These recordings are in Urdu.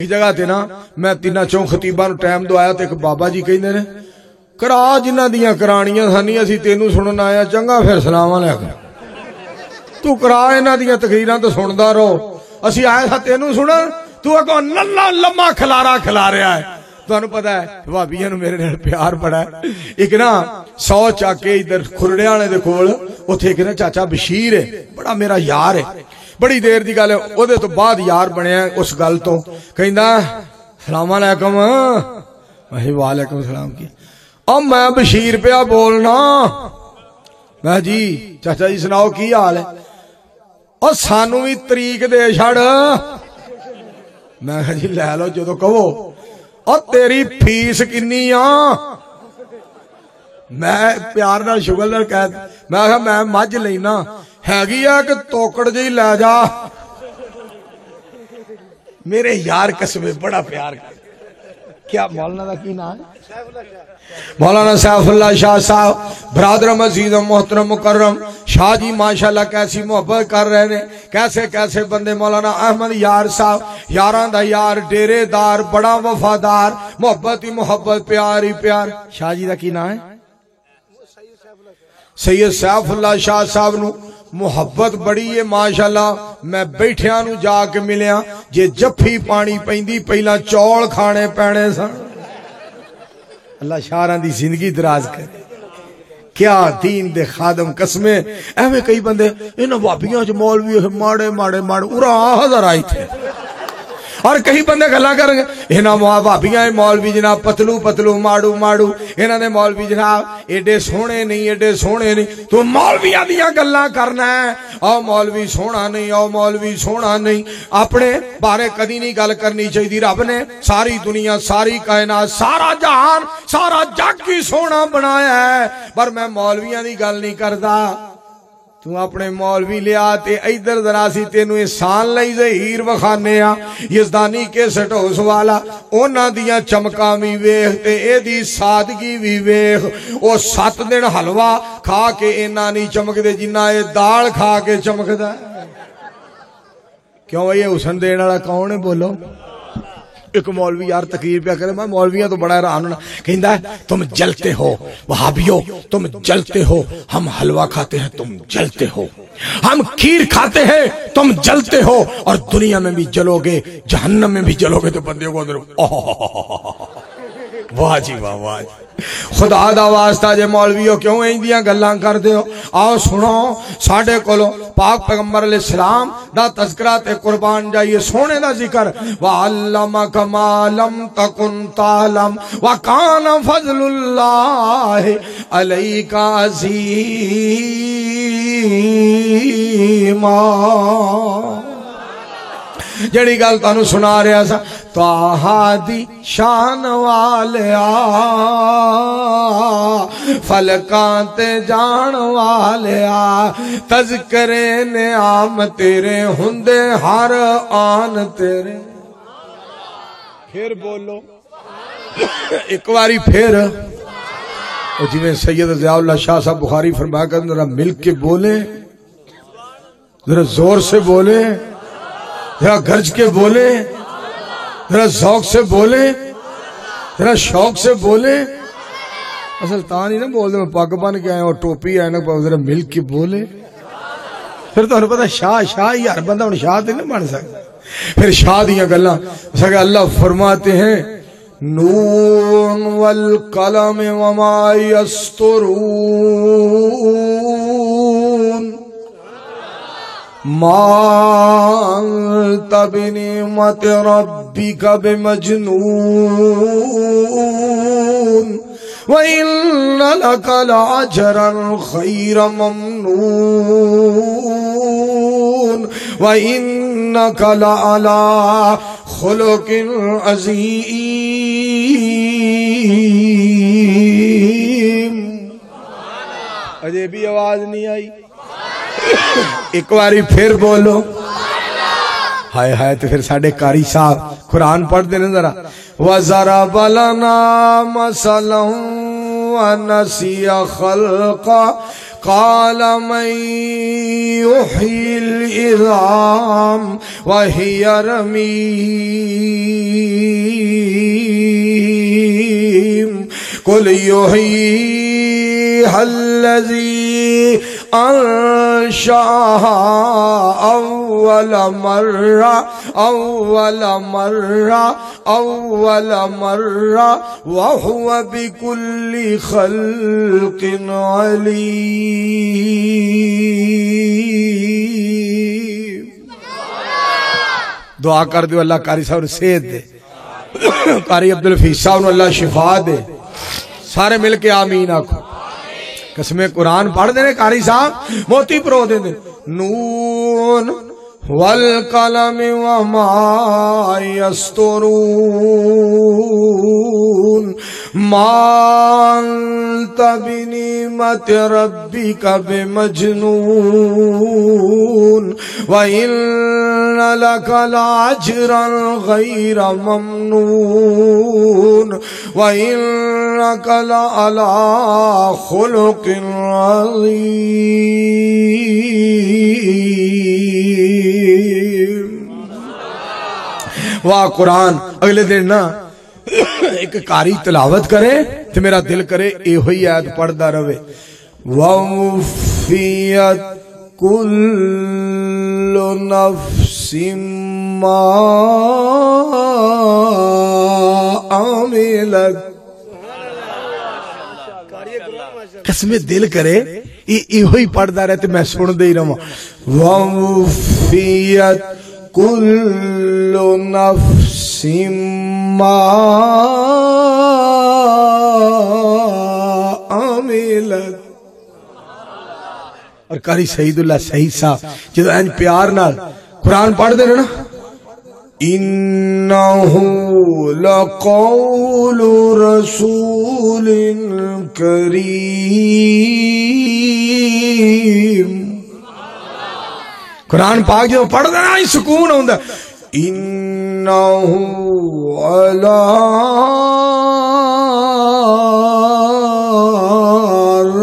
جگہ تے نا میں 3-4 خطیباں نوں ٹائم دوایا تے ایک بابا جی کہندے نے کرا جنہاں دیاں کرانیاں سانی اسی تینوں سنن آیا چنگا پھر سلام علیکم تو کرا انہاں دیاں تقریراں تے سندا رہو اسی آئے تھا تینوں سنن تو اگوں نلا لما کھلارا کھلا رہا ہے تانوں پتہ ہے بھابیاں نوں میرے نال پیار بڑا ہے ایک نا 100 چاکے ادھر کھرڑے والے دے کول اوتھے ایک نا چاچا بشیر ہے بڑا میرا یار ہے بڑی دیر دی گل ہے او دے تو بعد یار بنیا اس گل تو کہندا السلام علیکم میں وعلیکم السلام کی اب میں بشیر پیا بولنا میں جی چاچا جی سناؤ کی حال ہے اور سانو بھی طریق دے چھڑ میں جی لے لو جدو کہو اور تیری فیس کنی آ میں پیار نال شغل نال کہہ میں مجھ لینا ہے کہ توکڑ جی لے جا میرے یار قسمے بڑا پیار کیا مولانا دا کی نام ہے مولانا سیف اللہ شاہ صاحب برادرم عزیز محترم مکرم شاہ جی ماشاءاللہ کیسی محبت کر رہے ہیں کیسے کیسے بندے مولانا احمد یار صاحب یاران دا یار ڈیرے دار بڑا وفادار محبت ہی محبت پیار ہی پیار شاہ جی دا کی نام ہے سید سیف اللہ شاہ صاحب نو محبت بڑی ہے ماشاءاللہ میں بیٹھیاں نو جا کے ملیا جے جفی پانی پیندی پہلا چول کھانے پینے سن اللہ شاہراں دی زندگی دراز کرے کیا دین دے خادم قسمیں ایویں کئی بندے انہاں وابیاں چ مولوی ماڑے ماڑے ماڑے اورا ہزار آئی تھے اور کئی بندے گلا کریں گے انہاں بھابیاں مولوی جناب پتلو پتلو ماڑو ماڑو انہاں نے مولوی جناب ایڈے سونے نہیں تو مولویاں دیاں گلاں کرنا ہے او مولوی سونا نہیں او مولوی سونا نہیں اپنے بارے کدی نہیں گل کرنی چاہیے رب نے ساری دنیا ساری کائنات سارا جہان سارا جگ ہی سونا بنایا ہے پر میں مولویاں دی گل نہیں کردا تو اپنے مولوی لیا تے ادھر ذرا سی تینوں احسان لئی ظہیر وکھانے آ یزدانی کے سٹوس والا انہاں دیاں چمکاں وی ویکھ تے اے دی سادگی وی ویکھ او 7 دن حلوہ کھا کے انہاں نہیں چمکدے جنہ اے دال کھا کے چمکدا کیوں یہ حسن دین والا کون ہے بولو ایک مولوی یار تقریر پہ کرے میں مولویاں تو بڑا حیران ہونا کہندا ہے تم جلتے ہو وہابیو تم جلتے ہو ہم حلوہ کھاتے ہیں تم جلتے ہو ہم کھیر کھاتے ہیں تم جلتے ہو اور دنیا میں بھی جلو گے جہنم میں بھی جلو گے تو بندے کو اندر واہ جی واہ واہ خدا دا واسطہ جے مولویو کیوں ایندیاں گلاں کردے ہو آؤ سنو ساڈے کولو پاک پیغمبر علیہ السلام دا تذکرہ تے قربان جائیے سونے دا ذکر وَعَلَّمَكَ مَا لَمْ تَكُنْ تَعْلَمْ وَكَانَ فَضْلُ اللَّهِ عَلَيْكَ عَظِيمًا جڑی گل تانوں سنا رہا سا طٰہٰ دی شان والیا فلکاں تے جان والیا تذکرے نعام تیرے ہوندے ہر آن تیرے پھر بولو ایک واری پھر جی میں سید ضیاء اللہ شاہ صاحب بخاری فرمایا کہ ذرا مل کے بولے ذرا زور سے بولے ذرا گرج کے بولے ذرا ذوق سے بولے ذرا شوق سے بولے اصل تا نہیں نا بول دے میں پگ بن کے آیا اور ٹوپی آئے نا ذرا مل کے بولے پھر تو پتا شاہ ہی ہر بندہ شاہ تے نہیں بن سکتا پھر شاہ دیاں گلاں اللہ فرماتے ہیں نون والقلم وما یسطرون ما انت بنعمت ربک بمجنون وَإِنَّ لَكَ لَأَجْرًا غَيْرَ مَمْنُونٍ وَإِنَّكَ لَعَلَىٰ خُلُقٍ عَظِيمٍ اجے بھی آواز نہیں آئی ایک باری پھر بولو ہائے ہائے تو پھر ساڑھے قاری صاحب قرآن پڑھ دینے ذرا وَضَرَبَ لَنَا مَثَلًا وَنَسِيَ خَلْقًا قَالَ مَن يُحْيِي الْعِظَامَ وَهِيَ رَمِيمٌ قل یحییھا الذی انشأھا اول مرہ وہو بکل خلق علیم. دعا کر دیو اللہ قاری صاحب صحت دے، قاری عبدالحفیظ صاحب اللہ شفا دے. سارے مل کے آمین آکھو. قسم قرآن پڑھ دینے قاری صاحب موتی پرو دے دے. نون والقلم وما یسطرون ما انت بنعمت ربک بمجنون وإن لك لأجرا غير ممنون وإنك لعلى خلق عظيم. واہ قرآن. اگلے دن نا ایک قاری تلاوت کرے تو میرا دل کرے اے ہوئی آیت پڑھدا رہے. وَوْفِيَتْ كُلُّ نَفْسٍ مَّا عَمِلَتْ. قسم دل کرے یہ ہوئی پڑھدا رہے تو میں سن دے ہی رہا. وَوْفِيَتْ كُلُّ نَفْسٍ مَّا عَمِلَتْ. اور قاری سعید اللہ سعید صاحب جدو این پیار نال قرآن پڑھ دے نا انہو لقول رسول کریم. قرآن پاک جدو پڑھ دے نا سکون ہوندہ. انہو علی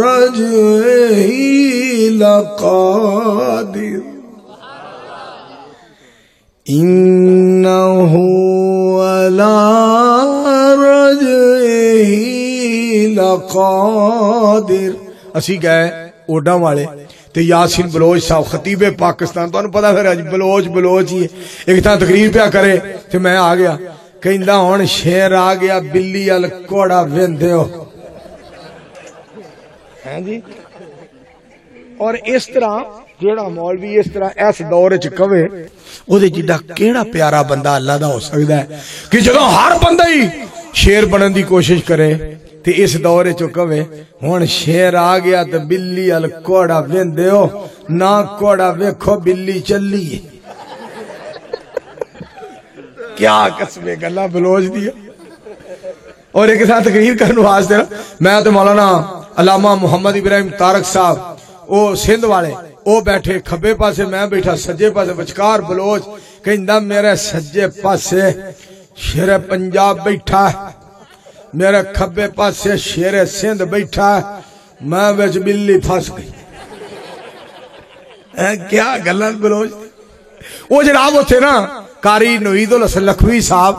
رجعہ لقادر. انہو علی رجعہ لقادر. اسی گئے اوڈا والے تے یاسین بلوچ صاحب خطیب پاکستان تو انہوں پتا پھر بلوچ ہی ہے. ایک تھا تقریر پہ کرے تے میں آ گیا کہندہ ہون شیر آ گیا بلی الکوڑا ویندے ہو. ہیں جی. اور اس طرح جیڑا مولوی اس طرح اس دور وچ کہے او دے جڑا کیڑا پیارا بندہ اللہ دا ہو سکدا ہے کہ جدوں ہر بندہ ہی شیر بنن دی کوشش کرے تے اس دور وچ کہے ہن شیر آ گیا تے بلی ال کوڑا ویندے ہو نہ کوڑا ویکھو بلی چلی. کیا قسم گلاں بلوچ دی. اور ایک ساتھ تقریر کرنے واسطے میں تے مولانا علامہ محمد ابراہیم تارک صاحب او سندھ والے او بیٹھے کھبے پاسے میں بیٹھا سجے پاسے بچکار بلوچ کہندہ میرے سجے پاسے شیر پنجاب بیٹھا ہے میرے کھبے پاسے شیر سندھ بیٹھا ہے میں وچ بلی پھنس گئی. کیا گلاں بلوچ. وہ جناب وہ تھے نا قاری نوید الحسن لکھوی صاحب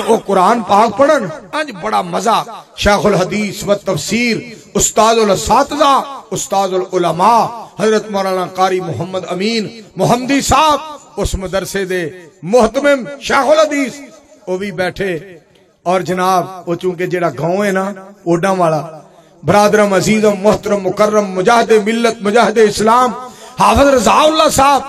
وہ قرآن پاک پڑھن آج بڑا مزہ. شیخ الحدیث و تفسیر استاد الاساتذہ استاد العلماء حضرت مولانا قاری محمد امین محمدی صاحب اس مدرسے دے محتمم شیخ الحدیث وہ بھی بیٹھے. اور جناب وہ چونکہ جڑا گاؤں ہے نا اوڈا والا برادرم عزیزم محترم مکرم مجاہد ملت مجاہد اسلام حافظ رضا اللہ صاحب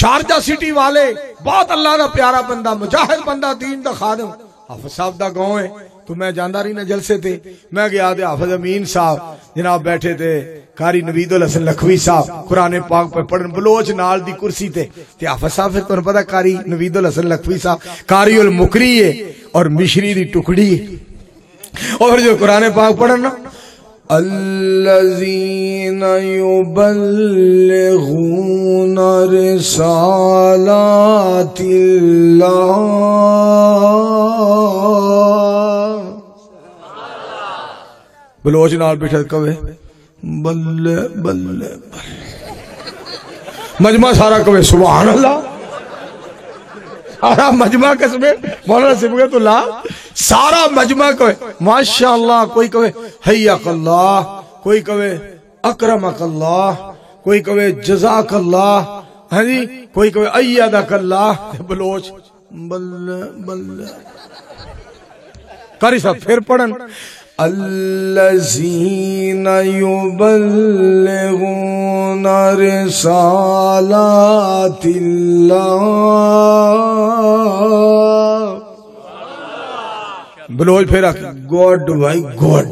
شارجہ سٹی والے بہت اللہ دا پیارا بندہ مجاہد بندہ دین دا خادم حافظ صاحب دا گاؤں ہے. تو میں جاندہ رہی نا جلسے تھے میں گیا دے حافظ امین صاحب جناب بیٹھے تھے قاری نوید الحسن لکھوی صاحب قرآن پاک پہ پڑھن بلوچ نال دی کرسی تے حافظ صاحب پھر تو پتا قاری نوید الحسن لکھوی صاحب قاری المکری ہے اور مشری دی ٹکڑی ہے. اور جو قرآن پاک پڑھن نا الذین یبلغون رسالات اللہ بلوچ نال بیٹھا کہے بلے بلے مجمع سارا کہے سبحان اللہ سارا مجمع قسمے مولانا صبغت اللہ سارا مجمع کوئے ماشاءاللہ، کوئی کوئے حیاک اللہ، کوئی کوئے اکرمک اللہ، کوئی کوئے جزاک اللہ، ہاں جی کوئی کوئے ایدک اللہ، بلوچ بل بل قاری صاحب پھر پڑھن الذین یبلغون رسالات اللہ، بلوچ پھر گوڈ بھائی گوڈ،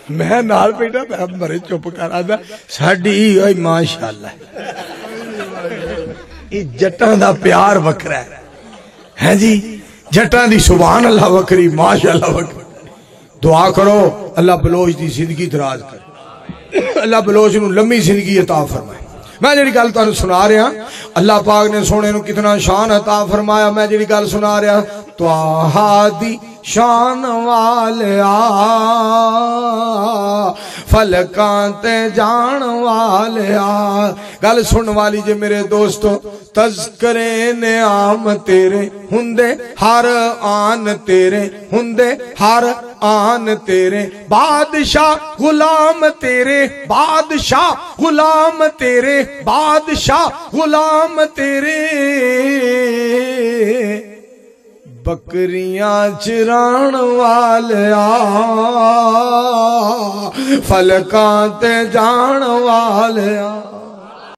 میں نال بیٹا میں مرے چپ کر آدھا ساڑی ہوئی ماشاءاللہ یہ جٹاں دا پیار وکرا ہے جی، جٹاں دی سبحان اللہ وکری ماشاءاللہ وکری۔ دعا کرو اللہ بلوچ دی زندگی دراز کرے، اللہ بلوچ نو لمبی زندگی عطا فرمائے۔ میں جڑی گل تانوں سنا رہا اللہ پاک نے سونے نو کتنا شان عطا فرمایا، میں جڑی گل سنا رہا توہا دی شان والیا فلکاں تے جان والیا، گل سن والی جے میرے دوستو، تذکرے نعام تیرے ہندے ہر آن تیرے ہندے ہر آن تیرے، بادشاہ غلام تیرے بادشاہ غلام تیرے بادشاہ غلام تیرے، بکریاں چران والیا فلکاں تے جان والیا۔